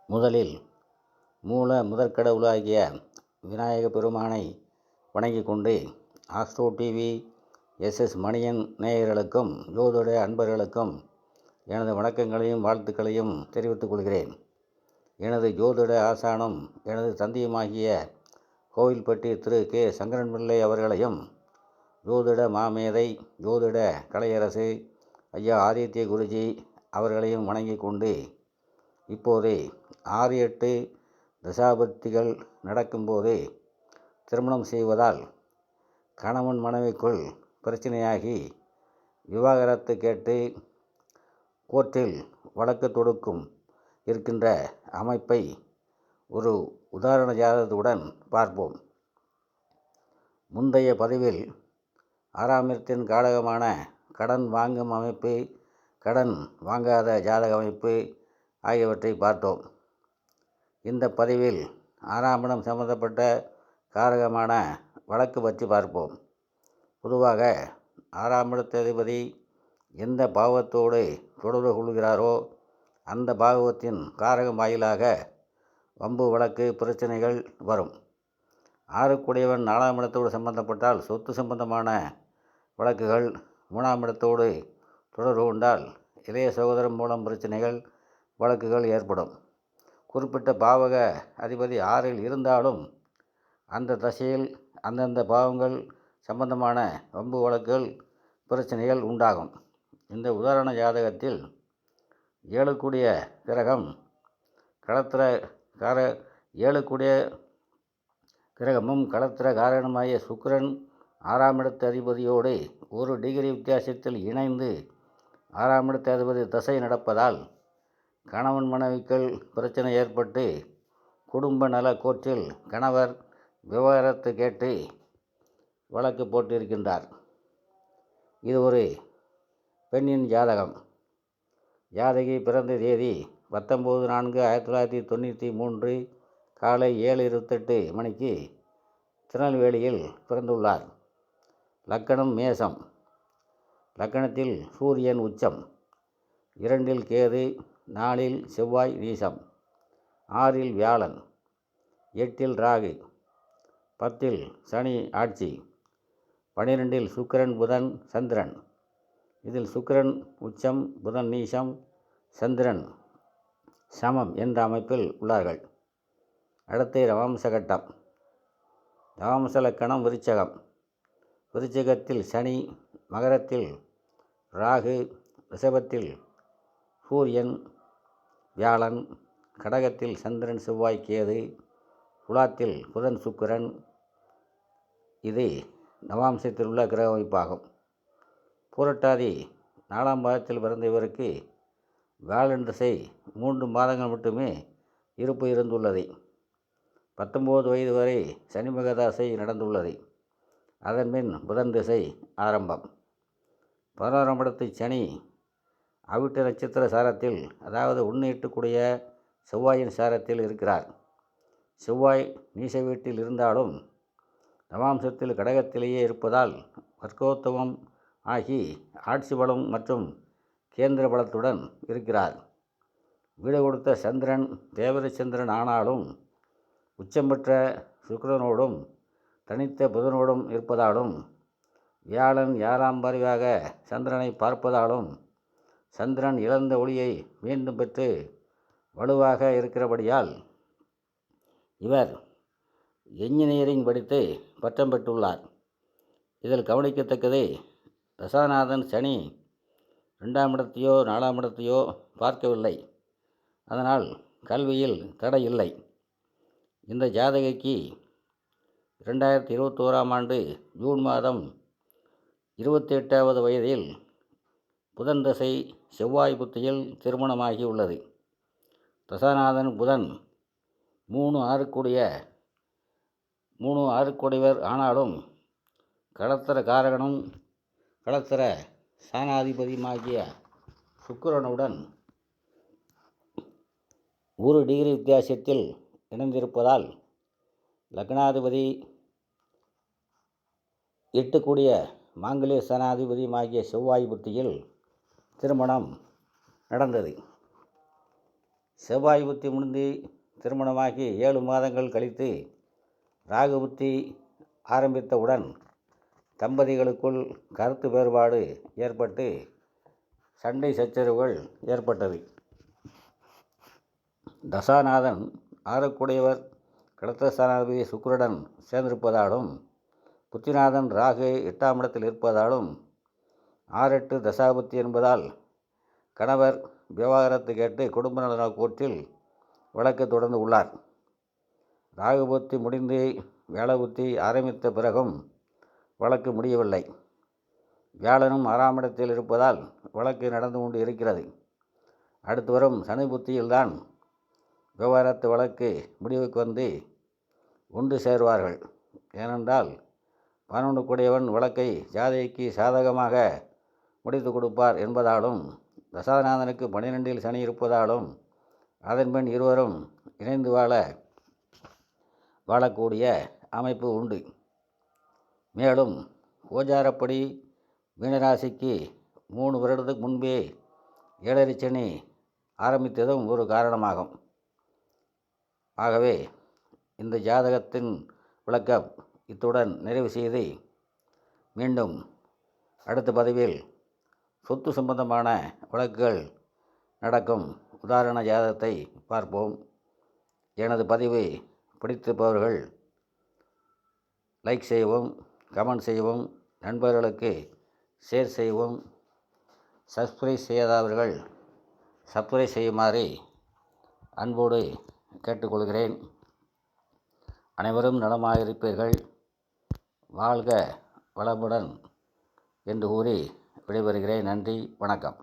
முதலில் முதற்கடவுளாகிய விநாயக பெருமானை வணங்கி கொண்டு ஆஸ்ட்ரோ டிவி எஸ்எஸ் மணியன் நேயர்களுக்கும் ஜோதிட அன்பர்களுக்கும் எனது வணக்கங்களையும் வாழ்த்துக்களையும் தெரிவித்துக் கொள்கிறேன். எனது ஜோதிட ஆசானும் எனது தந்தையுமாகிய கோவில்பட்டி திரு கே சங்கரன்பிள்ளை அவர்களையும், ஜோதிட மாமேதை ஜோதிட கலையரசு ஐயா ஆதித்ய குருஜி அவர்களையும் வணங்கி கொண்டு, இப்போது 6-8 தசாபக்திகள் நடக்கும்போது திருமணம் செய்வதால் கணவன் மனைவிக்குள் பிரச்சனையாகி விவாகரத்து கேட்டு கோர்ட்டில் வழக்கு தொடுக்கும் இருக்கின்ற அமைப்பை ஒரு உதாரண ஜாதகத்துடன் பார்ப்போம். முந்தைய பதிவில் 6ஆம் இடத்தின் காரகமான கடன் வாங்கும் அமைப்பு, கடன் வாங்காத ஜாதக அமைப்பு ஆகியவற்றை பார்த்தோம். இந்த பதிவில் 6ஆம் இடம் சம்பந்தப்பட்ட காரகமான வழக்கு பற்றி பார்ப்போம். பொதுவாக 6ஆம் இடத்து அதிபதி எந்த பாவத்தோடு தொடர்பு கொள்கிறாரோ அந்த பாவத்தின் காரகம் வாயிலாக வம்பு வழக்கு பிரச்சனைகள் வரும். 6க்குடையவன் 4ஆம் இடத்தோடு சம்பந்தப்பட்டால் சொத்து சம்பந்தமான வழக்குகள், 3ஆம் இடத்தோடு தொடர்பு கொண்டால் இளைய சகோதரன் மூலம் பிரச்சனைகள் வழக்குகள் ஏற்படும். குறிப்பிட்ட பாவக அதிபதி 6இல் இருந்தாலும் அந்த தசையில் அந்தந்த பாவங்கள் சம்பந்தமான வம்பு வழக்குகள் பிரச்சனைகள் உண்டாகும். இந்த உதாரண ஜாதகத்தில் 7க்குடைய கிரகம் கிரகமும் களத்திர காரணமாகிய சுக்கிரன் 6ஆம் இடத்து அதிபதியோடு 1 டிகிரி வித்தியாசத்தில் இணைந்து 6ஆம் இடத்து அதிபதி தசை நடப்பதால் கணவன் மனைவிக்குள் பிரச்சனை ஏற்பட்டு குடும்ப நல கோர்ட்டில் கணவர் விவாகரத்து கேட்டு வழக்கு போட்டிருக்கின்றார். இது ஒரு பெண்ணின் ஜாதகம். ஜாதகி பிறந்த தேதி 19/4/1993 காலை 7:28 மணிக்கு திருநெல்வேலியில் பிறந்துள்ளார். லக்கணம் மேசம். லக்கணத்தில் சூரியன் உச்சம், 2இல் கேது, 4இல் செவ்வாய் நீசம், 6இல் வியாழன், 8இல் ராகு, 10இல் சனி ஆட்சி, 12இல் சுக்கிரன் புதன் சந்திரன். இதில் சுக்கிரன் உச்சம், புதன் நீசம், சந்திரன் சமம் என்ற அமைப்பில் உள்ளார்கள். அடுத்து நவாம்ச கட்டம். நவாம்ச லக்கணம் விருச்சகம். விருச்சகத்தில் சனி, மகரத்தில் ராகு, ரிஷபத்தில் சூரியன் வியாழன், கடகத்தில் சந்திரன் செவ்வாய் கேது, துலாத்தில் புதன் சுக்கிரன். இது நவாம்சத்தில் உள்ள கிரக அமைப்பாகும். பூரட்டாதி 4ஆம் பாதத்தில் பிறந்த இவருக்கு வியாழன் திசை 3 மாதங்கள் மட்டுமே இருப்பு இருந்துள்ளது. 19 வயது வரை சனிமக தசை நடந்துள்ளது. அதன்பின் புதன் திசை ஆரம்பம். 11ஆம் இடத்து சனி அவிட்ட நட்சத்திர சாரத்தில், அதாவது 1-8 செவ்வாயின் சாரத்தில் இருக்கிறார். செவ்வாய் நீச வீட்டில் இருந்தாலும் நவாம்சத்தில் கடகத்திலேயே இருப்பதால் வர்க்கோத்தமம் ஆகி ஆட்சி பலம் மற்றும் கேந்திர பலத்துடன் இருக்கிறார். வீடு கொடுத்த சந்திரன் தேவத சந்திரன் ஆனாலும் உச்சம் பெற்ற சுக்கிரனோடும் தனித்த புதனோடும் இருப்பதாலும், வியாழன் 7ஆம் பார்வையாக சந்திரனை பார்ப்பதாலும், சந்திரன் இழந்த ஒளியை மீண்டும் பெற்று வலுவாக இருக்கிறபடியால் இவர் என்ஜினியரிங் படித்து பட்டம் பெற்றுள்ளார். இதில் கவனிக்கத்தக்கது, தசாநாதன் சனி 2ஆம் இடத்தையோ 4ஆம் இடத்தையோ பார்க்கவில்லை. அதனால் கல்வியில் தடை இல்லை. இந்த ஜாதகிக்கு 2021ஆம் ஆண்டு ஜூன் மாதம் 28வது வயதில் புதன் தசை செவ்வாய் புத்தியில் திருமணமாகி உள்ளது. தசாநாதன் புதன் 3-6 ஆனாலும் களத்திர காரகனும் களத்திர சாணாதிபதியுமாகிய சுக்கிரனுடன் 1 டிகிரி வித்தியாசத்தில் இணைந்திருப்பதால் லக்னாதிபதி 8 மாங்கல்ய ஸ்தானாதிபதியுமாகிய செவ்வாய் புத்தியில் திருமணம் நடந்தது. செவ்வாய் புத்தி முடிந்து திருமணமாகி 7 மாதங்கள் கழித்து ராகு புத்தி ஆரம்பித்தவுடன் தம்பதிகளுக்குள் கருத்து வேறுபாடு ஏற்பட்டு சண்டை சச்சரவுகள் ஏற்பட்டது. தசாநாதன் 6க்குடையவர் கடத்தஸ்தானாதிபதி சுக்கிரனுடன் சேர்ந்திருப்பதாலும் புத்திநாதன் ராகு 8ஆம் இடத்தில் இருப்பதாலும் 6-8 தசாபுத்தி என்பதால் கணவர் விவாகரத்து கேட்டு குடும்ப நல கோர்ட்டில் வழக்கு தொடர்ந்து உள்ளார். ராகு புத்தி முடிந்து வியாழ புத்தி ஆரம்பித்த பிறகும் வழக்கு முடியவில்லை. வியாழனும் 6ஆம் இடத்தில் இருப்பதால் வழக்கு நடந்து கொண்டு இருக்கிறது. அடுத்து வரும் சனி புத்தியில்தான் விவாகரத்து வழக்கு முடிவுக்கு வந்து ஒன்று சேருவார்கள். ஏனென்றால் 11க்குடையவன் வழக்கை ஜாதகிக்கு சாதகமாக முடித்து கொடுப்பார் என்பதாலும் தசாநாதனுக்கு 12இல் சனி இருப்பதாலும் அதன்பின் இருவரும் இணைந்து வாழக்கூடிய அமைப்பு உண்டு. மேலும் கோச்சாரப்படி மீனராசிக்கு 3 வருடத்துக்கு முன்பே 7.5 சனி ஆரம்பித்ததும் ஒரு காரணமாகும். ஆகவே இந்த ஜாதகத்தின் விளக்கம் இத்துடன் நிறைவு செய்து மீண்டும் அடுத்த பதிவில் சொத்து சம்பந்தமான வழக்குகள் நடக்கும் உதாரண ஜாதகத்தை பார்ப்போம். எனது பதிவு பிடித்திருப்பவர்கள் லைக் செய்யவும், கமெண்ட் செய்யவும், நண்பர்களுக்கு ஷேர் செய்யவும், சப்ஸ்கிரைப் செய்யாதவர்கள் சப்ஸ்கிரைப் செய்யுமாறு அன்போடு கேட்டுக்கொள்கிறேன். அனைவரும் நலமாக இருப்பீர்கள், வாழ்க வளமுடன் என்று கூறி விடைபெறுகிறேன். நன்றி, வணக்கம்.